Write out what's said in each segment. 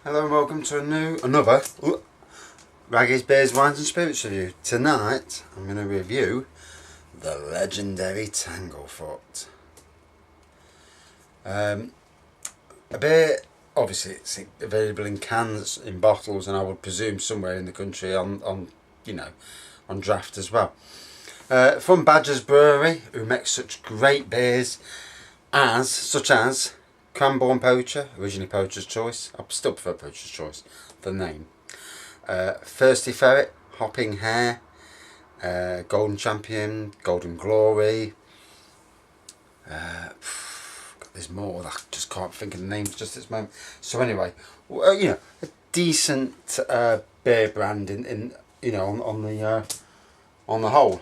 Hello and welcome to another Raggy's Beers, Wines and Spirits review. Tonight I'm going to review the legendary Tanglefoot. A beer, obviously it's available in cans, in bottles, and I would presume somewhere in the country on draft as well. From Badger Brewery, who makes such great beers such as Cranbourne Poacher, originally Poacher's Choice. I still prefer Poacher's Choice, the name. Thirsty Ferret, Hopping Hare, Golden Champion, Golden Glory. There's more, I just can't think of the names just at this moment. So anyway, a decent beer brand on the whole.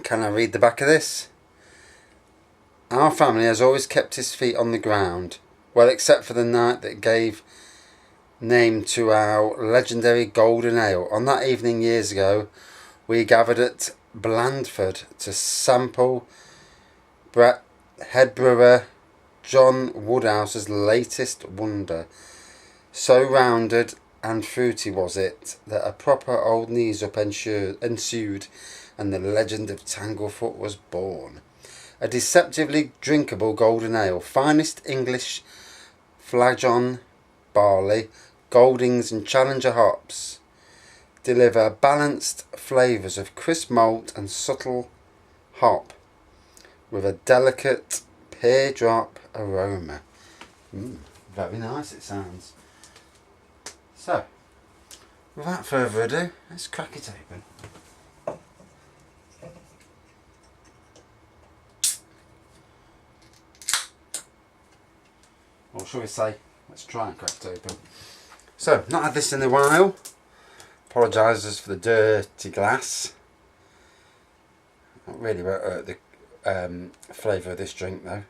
Can I read the back of this? Our family has always kept his feet on the ground, well, except for the night that gave name to our legendary golden ale. On that evening years ago, we gathered at Blandford to sample head brewer John Woodhouse's latest wonder. So rounded and fruity was it that a proper old knees up ensued, and the legend of Tanglefoot was born. A deceptively drinkable golden ale, finest English Flagon barley, Goldings and Challenger hops deliver balanced flavours of crisp malt and subtle hop with a delicate pear drop aroma. Very nice it sounds. So, without further ado, let's crack it open. Or shall we say, let's try and crack it open. So, not had this in a while. Apologises for the dirty glass. Not really about the flavour of this drink though.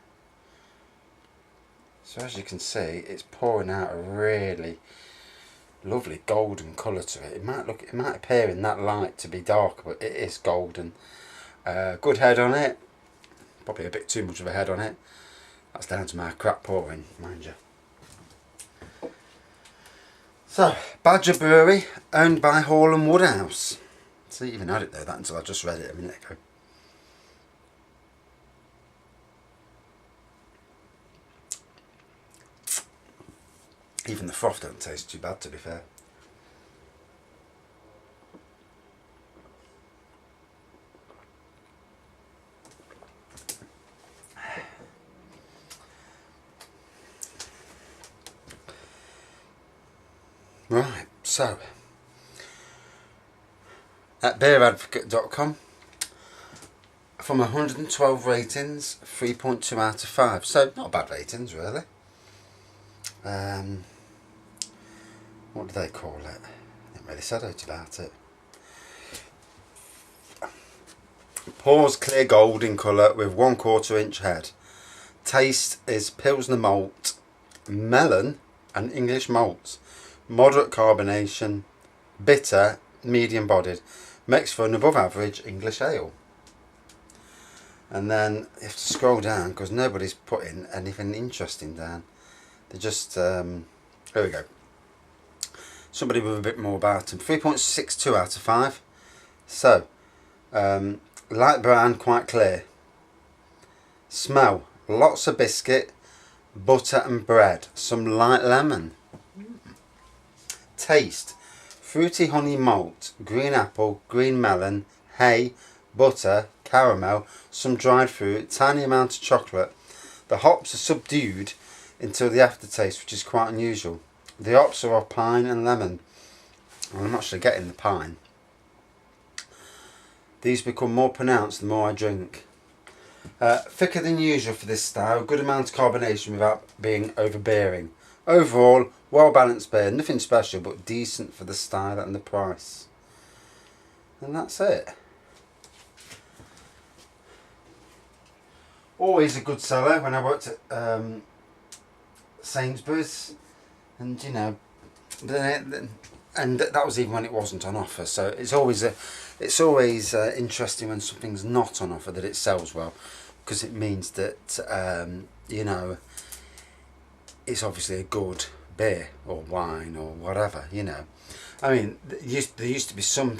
So as you can see, it's pouring out a really lovely golden colour to it. It might appear in that light to be dark, but it is golden. Good head on it. Probably a bit too much of a head on it. That's down to my crap pouring, mind you. So, Badger Brewery, owned by Hall and Woodhouse. See, even I didn't know that until I just read it a minute ago. Even the froth don't taste too bad, to be fair. Right, so at beeradvocate.com, from 112 ratings, 3.2 out of 5. So not bad ratings really. What do they call it? I haven't really said out about it. Pours clear gold in colour with 1/4 inch head. Taste is Pilsner malt, melon and English malts. Moderate carbonation, bitter, medium bodied. Makes for an above average English ale. And then you have to scroll down because nobody's putting anything interesting down. They just, here we go. Somebody with a bit more about them. 3.62 out of 5. So, light brown, quite clear. Smell, lots of biscuit, butter and bread. Some light lemon. Taste, fruity honey malt, green apple, green melon, hay, butter, caramel, some dried fruit, tiny amount of chocolate. The hops are subdued until the aftertaste, which is quite unusual. The hops are of pine and lemon. Well, I'm actually getting the pine. These become more pronounced the more I drink. Thicker than usual for this style, good amount of carbonation without being overbearing. Overall, well balanced beer, nothing special but decent for the style and the price. And that's it. Always a good seller when I worked at Sainsbury's, and and that was even when it wasn't on offer. So it's always interesting when something's not on offer that it sells well, because it means that it's obviously a good beer or wine or whatever, you know. I mean, there used to be some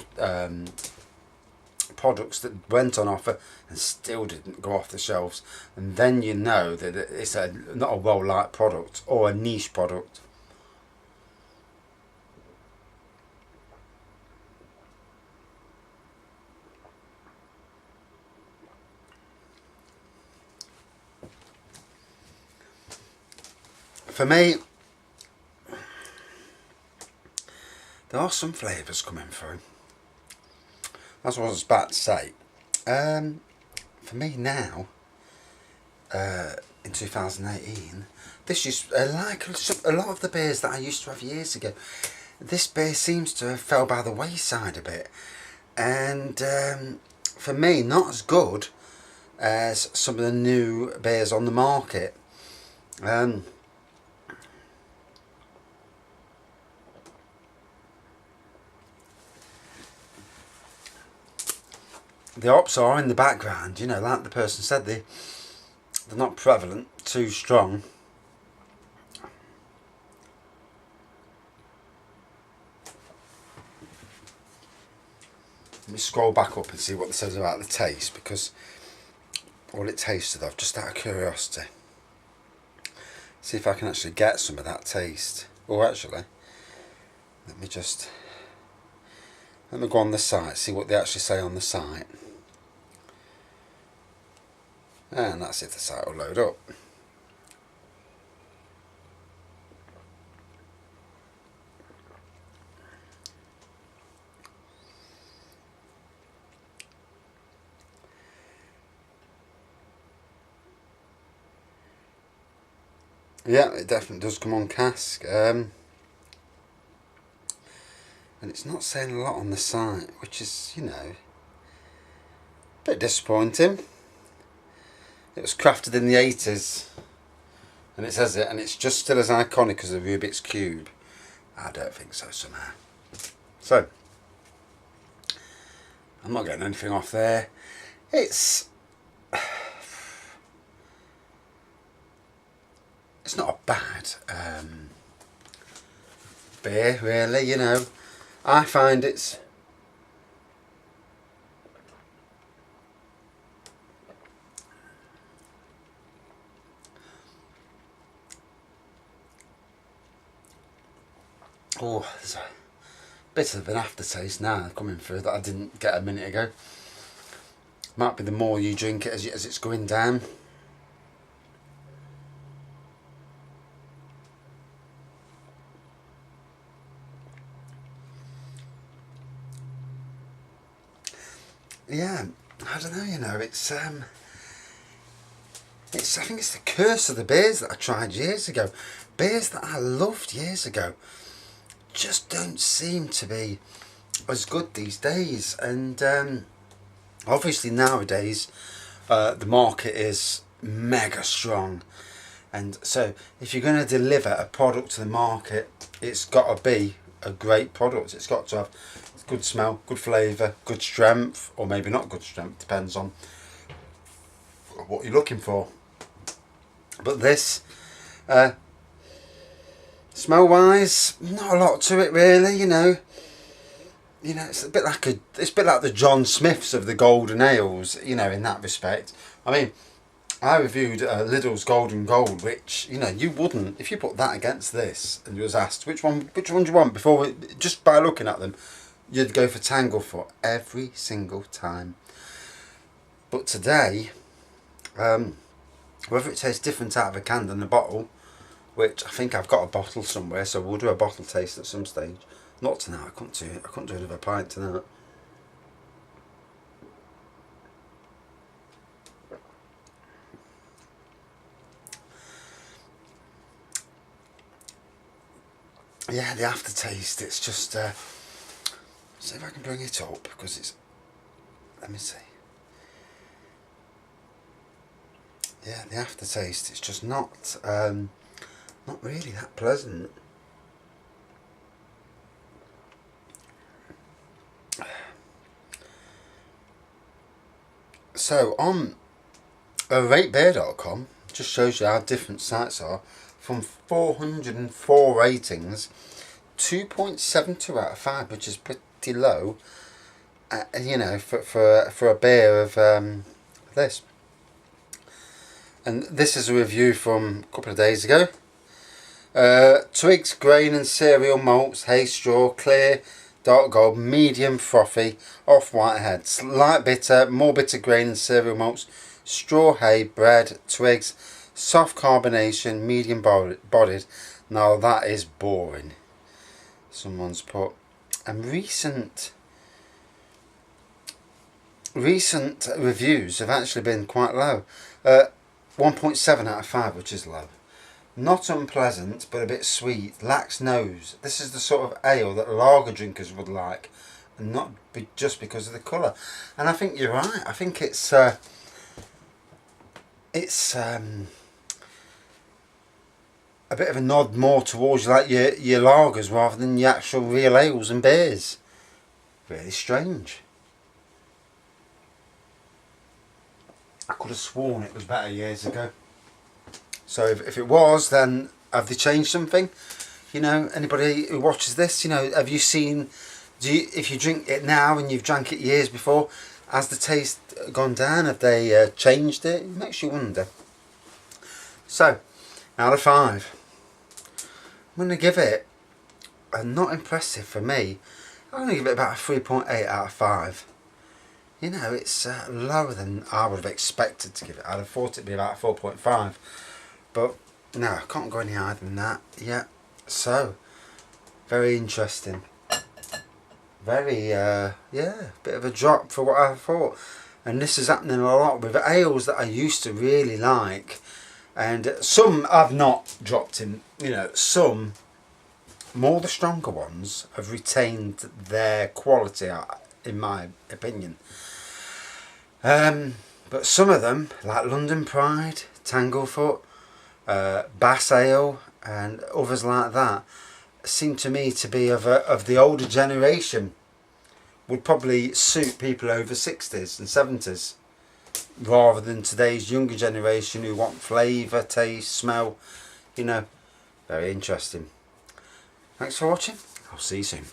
products that went on offer and still didn't go off the shelves, and then you know that it's not a well-liked product or a niche product. For me, there are some flavours coming through. That's what I was about to say. For me now, in 2018, this is like a lot of the beers that I used to have years ago. This beer seems to have fell by the wayside a bit, and for me, not as good as some of the new beers on the market. The hops are in the background, you know, like the person said, they're not prevalent, too strong. Let me scroll back up and see what it says about the taste, because all it tasted of, just out of curiosity. See if I can actually get some of that taste. Or actually, let me go on the site, see what they actually say on the site. And that's if the site will load up. Yeah, it definitely does come on cask. And it's not saying a lot on the site, which is, you know, a bit disappointing. It was crafted in the 80s, and it says it, and it's just still as iconic as the Rubik's Cube. I don't think so somehow. So, I'm not getting anything off there. It's not a bad beer, really, you know. I find it's... Oh, there's a bit of an aftertaste now coming through that I didn't get a minute ago. Might be the more you drink it as it's going down. Yeah, I don't know, you know, it's I think it's the curse of the beers that I tried years ago. Beers that I loved years ago just don't seem to be as good these days, and obviously nowadays the market is mega strong, and so if you're going to deliver a product to the market, it's got to be a great product. It's got to have good smell, good flavour, good strength, or maybe not good strength, depends on what you're looking for. But this, smell wise, not a lot to it really, you know. You know, it's a bit like the John Smiths of the golden ales, you know, in that respect. I mean, I reviewed Lidl's Golden Gold, which, you know, you wouldn't, if you put that against this and you was asked which one do you want before, just by looking at them, you'd go for Tanglefoot every single time. But today, whether it tastes different out of a can than a bottle, which I think I've got a bottle somewhere, so we'll do a bottle taste at some stage. Not tonight, I couldn't do another pint tonight. Yeah, the aftertaste, it's just, see if I can bring it up, because it's, let me see. Yeah, the aftertaste, it's just not really that pleasant. So on ratebeer.com, just shows you how different sites are. from 404 ratings, 2.72 out of 5, which is pretty low, you know, for a beer of this. And this is a review from a couple of days ago. Twigs, grain and cereal malts, hay straw, clear, dark gold, medium frothy, off-white head, light bitter, more bitter grain and cereal malts, straw hay, bread, twigs, soft carbonation, medium bodied. Now that is boring. Someone's put. And recent reviews have actually been quite low. 1.7 out of 5, which is low. Not unpleasant, but a bit sweet. Lacks nose. This is the sort of ale that lager drinkers would like, and not just because of the colour. And I think you're right. I think it's a bit of a nod more towards like your lagers rather than your actual real ales and beers. Really strange. I could have sworn it was better years ago. So if it was, then have they changed something? You know, anybody who watches this, you know, have you seen, if you drink it now and you've drank it years before, has the taste gone down? Have they changed it? It makes you wonder. So, out of 5, I'm going to give it not impressive for me. I'm going to give it about a 3.8 out of 5. You know, it's lower than I would have expected to give it. I'd have thought it'd be about 4.5. But no, I can't go any higher than that. Yeah. So, very interesting. Very, yeah, bit of a drop for what I thought. And this is happening a lot with ales that I used to really like. And some I've not dropped in, you know, some, more the stronger ones, have retained their quality, in my opinion. But some of them, like London Pride, Tanglefoot, Bass Ale and others like that, seem to me to be of the older generation. Would probably suit people over 60s and 70s rather than today's younger generation who want flavour, taste, smell. You know, very interesting. Thanks for watching. I'll see you soon.